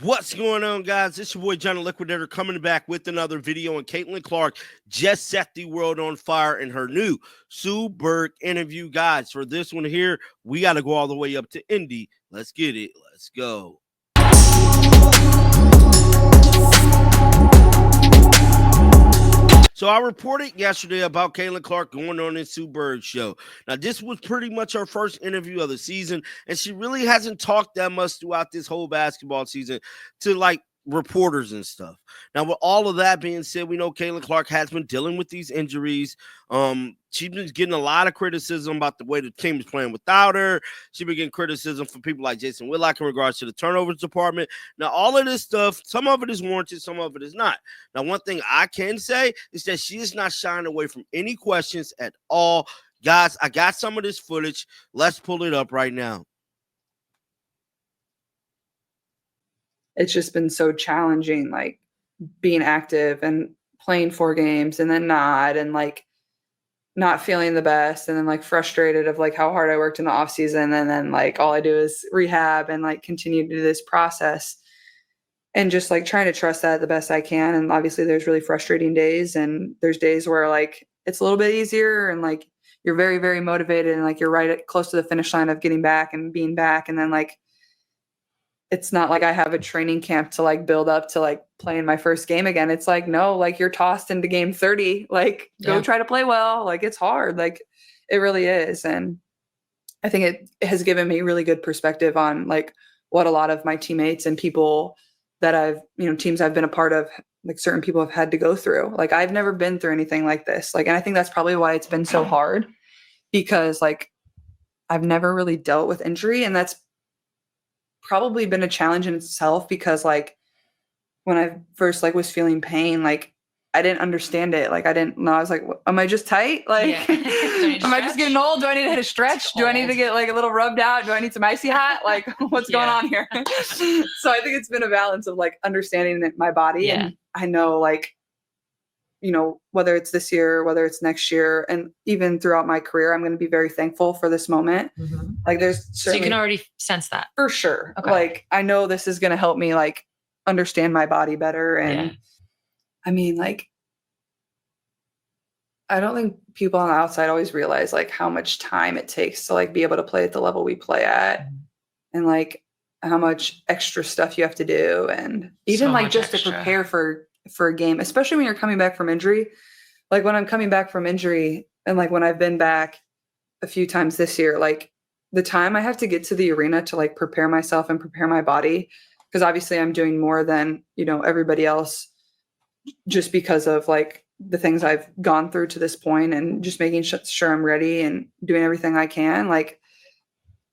What's going on, guys? It's your boy John the Liquidator coming back with another video. And Caitlin Clark just set the world on fire in her new Sue Bird interview. Guys, for this one here, we got to go all the way up to Indy. Let's get it. Let's go. So I reported yesterday about Caitlin Clark going on this Sue Bird show. Now, this was pretty much her first interview of the season, and she really hasn't talked that much throughout this whole basketball season to, like, reporters and stuff. Now, with all of that being said, we know Caitlin Clark has been dealing with these injuries. She's been getting a lot of criticism about the way the team is playing without her. She's been getting criticism from people like Jason Whitlock in regards to the turnovers department. Now, all of this stuff, some of it is warranted, some of it is not. Now, one thing I can say is that she is not shying away from any questions at all. Guys, I got some of this footage. Let's pull it up right now. It's just been so challenging, like being active and playing 4 games and then not, and like not feeling the best, and then like frustrated of like how hard I worked in the off season, and then like all I do is rehab and like continue to do this process, and just like trying to trust that the best I can. And obviously there's really frustrating days, and there's days where like it's a little bit easier and like you're very, very motivated and like you're close to the finish line of getting back and being back, and then like it's not like I have a training camp to like build up to like playing my first game again. It's like, no, like you're tossed into game 30, like go try to play well. Like it's hard. Like it really is. And I think it has given me really good perspective on like what a lot of my teammates and people that I've, teams I've been a part of, like certain people have had to go through. Like I've never been through anything like this. Like, and I think that's probably why it's been so hard, because like I've never really dealt with injury, and that's probably been a challenge in itself, because like when I first like was feeling pain, like I didn't understand it. Like I didn't know. I was like, am I just tight? Like, am I just getting old? Do I need to hit a stretch? Do I need to get like a little rubbed out? Do I need some icy hot? Like what's going on here? So I think it's been a balance of like understanding my body. And I know like, whether it's this year, whether it's next year, and even throughout my career, I'm going to be very thankful for this moment. Mm-hmm. Like there's so you can already sense that for sure. Okay. Like I know this is going to help me like understand my body better. And I mean, like, I don't think people on the outside always realize like how much time it takes to like be able to play at the level we play at, and like how much extra stuff you have to do. And even so like just extra to prepare for a game, especially when you're coming back from injury. Like when I'm coming back from injury, and like when I've been back a few times this year, like the time I have to get to the arena to like prepare myself and prepare my body, because obviously I'm doing more than, everybody else, just because of like the things I've gone through to this point, and just making sure I'm ready and doing everything I can. Like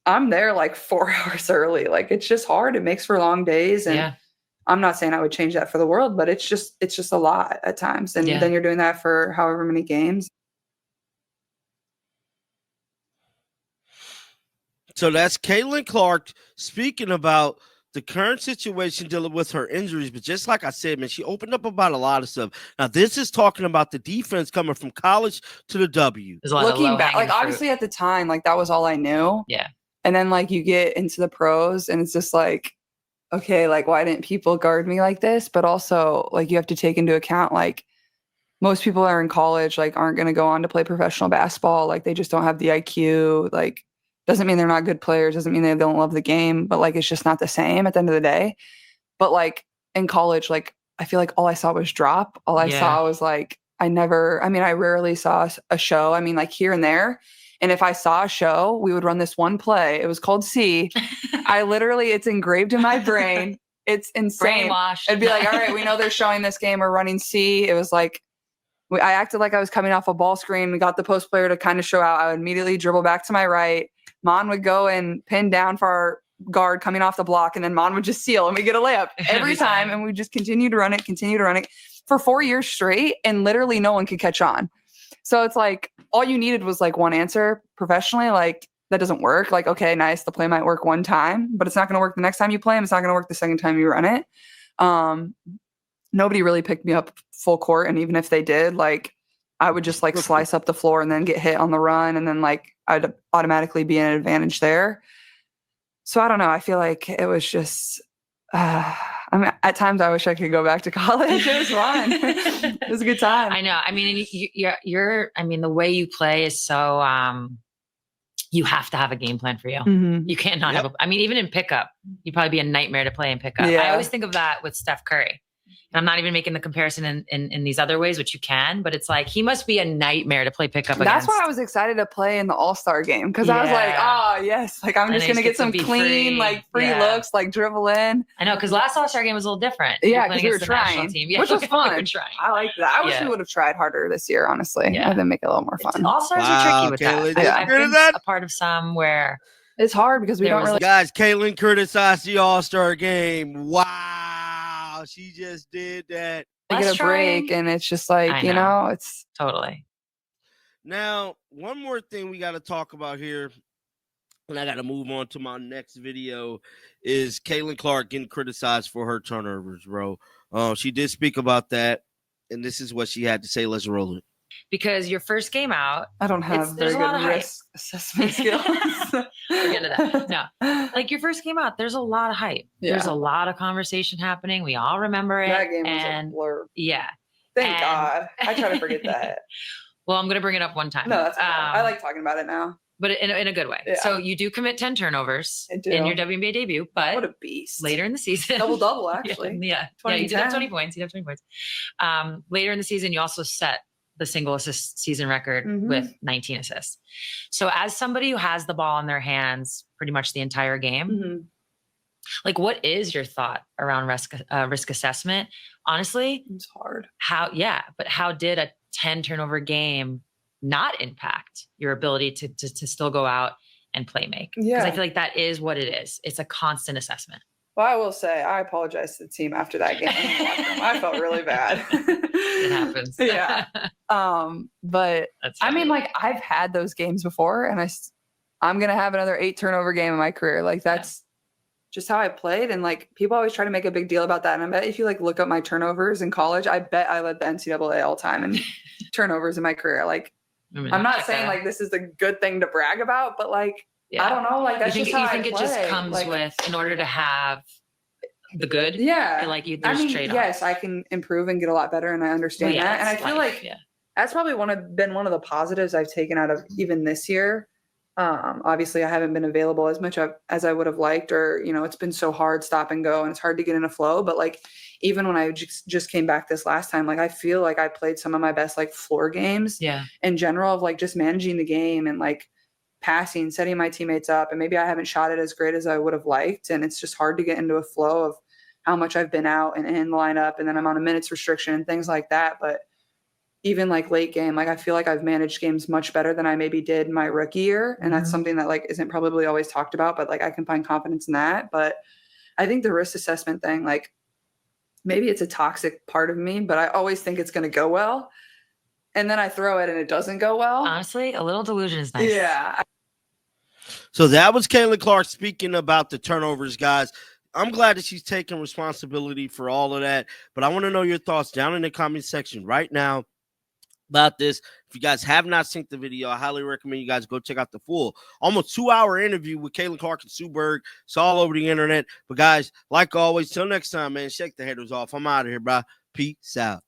I'm there like 4 hours early. Like it's just hard. It makes for long days. And I'm not saying I would change that for the world, but it's just a lot at times. And then you're doing that for however many games. So that's Caitlin Clark speaking about the current situation dealing with her injuries. But just like I said, man, she opened up about a lot of stuff. Now, this is talking about the defense coming from college to the W. Looking back, like obviously at the time, like that was all I knew. Yeah. And then like you get into the pros, and it's just like, okay, like why didn't people guard me like this? But also like you have to take into account like most people that are in college like aren't going to go on to play professional basketball. Like they just don't have the IQ. Like doesn't mean they're not good players, doesn't mean they don't love the game, but like it's just not the same at the end of the day. But like in college, like I feel like all I saw was drop. All I saw was like I rarely saw a show. I mean, like here and there. And if I saw a show, we would run this one play. It was called C. It's engraved in my brain. It's insane. Brainwashed. It'd be like, all right, we know they're showing this game. We're running C. It was like, I acted like I was coming off a ball screen. We got the post player to kind of show out. I would immediately dribble back to my right. Mon would go and pin down for our guard coming off the block. And then Mon would just seal and we get a layup every time. And we just continue to run it for 4 years straight. And literally no one could catch on. So it's like all you needed was like one answer professionally. Like that doesn't work. Like, okay, nice. The play might work one time, but it's not going to work the next time you play him. It's not going to work the second time you run it. Nobody really picked me up full court. And even if they did, like I would just like slice up the floor and then get hit on the run. And then like I'd automatically be an advantage there. So I don't know. I feel like it was just I mean, at times I wish I could go back to college. It was fun. It was a good time. I know. I mean, you're I mean, the way you play is so, you have to have a game plan for you. Mhm. You can't not have I mean, even in pickup, you'd probably be a nightmare to play in pickup. I always think of that with Steph Curry. And I'm not even making the comparison in these other ways, which you can, but it's like, he must be a nightmare to play pickup against. That's why I was excited to play in the All-Star game. Cause I was like, oh yes. Like I'm just going to get some clean, free looks, like dribble in. I know. Cause last All-Star game was a little different. Yeah. Cause we were trying, team. which was fun. I like that. I wish we would have tried harder this year, honestly. Yeah. I think make it a little more fun. All-Stars are tricky with that. I've been a part of some where it's hard because we don't really. Guys, Caitlin criticized the All-Star game. Wow. She just did that. They get a break and it's just like, you know, it's totally. Now, one more thing we got to talk about here, and I got to move on to my next video, is Caitlin Clark getting criticized for her turnovers, bro. She did speak about that, and this is what she had to say. Let's roll it. Because your first game out, I don't have very good risk assessment skills. We'll get into that. No, like your first game out, there's a lot of hype. Yeah. There's a lot of conversation happening. We all remember it. That game was a blur. Yeah. Thank God. I try to forget that. Well, I'm going to bring it up one time. No, that's fine. I like talking about it now. But in a good way. Yeah. So you do commit 10 turnovers in your WNBA debut, but what a beast. Later in the season. Double, actually. Yeah. You did have 20 points. Later in the season, you also set the single assist season record with 19 assists. So as somebody who has the ball in their hands pretty much the entire game, like what is your thought around risk assessment? Honestly, it's hard. But how did a 10 turnover game not impact your ability to still go out and play make? Because I feel like that is what it is. It's a constant assessment. Well, I will say I apologize to the team after that game. I felt really bad. It happens. Yeah. But I mean, like I've had those games before, and I'm gonna have another 8 turnover game in my career. Like that's just how I played. And like people always try to make a big deal about that. And I bet if you like look up my turnovers in college, I bet I led the NCAA all time in turnovers in my career. Like I'm not saying like this is a good thing to brag about, but like. I don't know. Like that's just how I play. It just comes with in order to have the good. Yeah. Like there's trade-offs. Yes, I can improve and get a lot better, and I understand that. And I feel like that's probably been one of the positives I've taken out of even this year. Obviously, I haven't been available as much as I would have liked, or it's been so hard stop and go, and it's hard to get in a flow. But like even when I just came back this last time, like I feel like I played some of my best like floor games. Yeah. In general, of like just managing the game and like. Passing, setting my teammates up, and maybe I haven't shot it as great as I would have liked, and it's just hard to get into a flow of how much I've been out and in the lineup, and then I'm on a minutes restriction and things like that. But even like late game, like I feel like I've managed games much better than I maybe did my rookie year, and that's something that like isn't probably always talked about, but like I can find confidence in that. But I think the risk assessment thing, like maybe it's a toxic part of me, but I always think it's going to go well, and then I throw it and it doesn't go well. Honestly, a little delusion is nice. Yeah. So that was Caitlin Clark speaking about the turnovers, guys. I'm glad that she's taking responsibility for all of that, but I want to know your thoughts down in the comment section right now about this. If you guys have not seen the video, I highly recommend you guys go check out the full almost 2-hour interview with Caitlin Clark and Sue Berg. It's all over the internet. But guys, like always, till next time, man, shake the haters off. I'm out of here, bro. Peace out.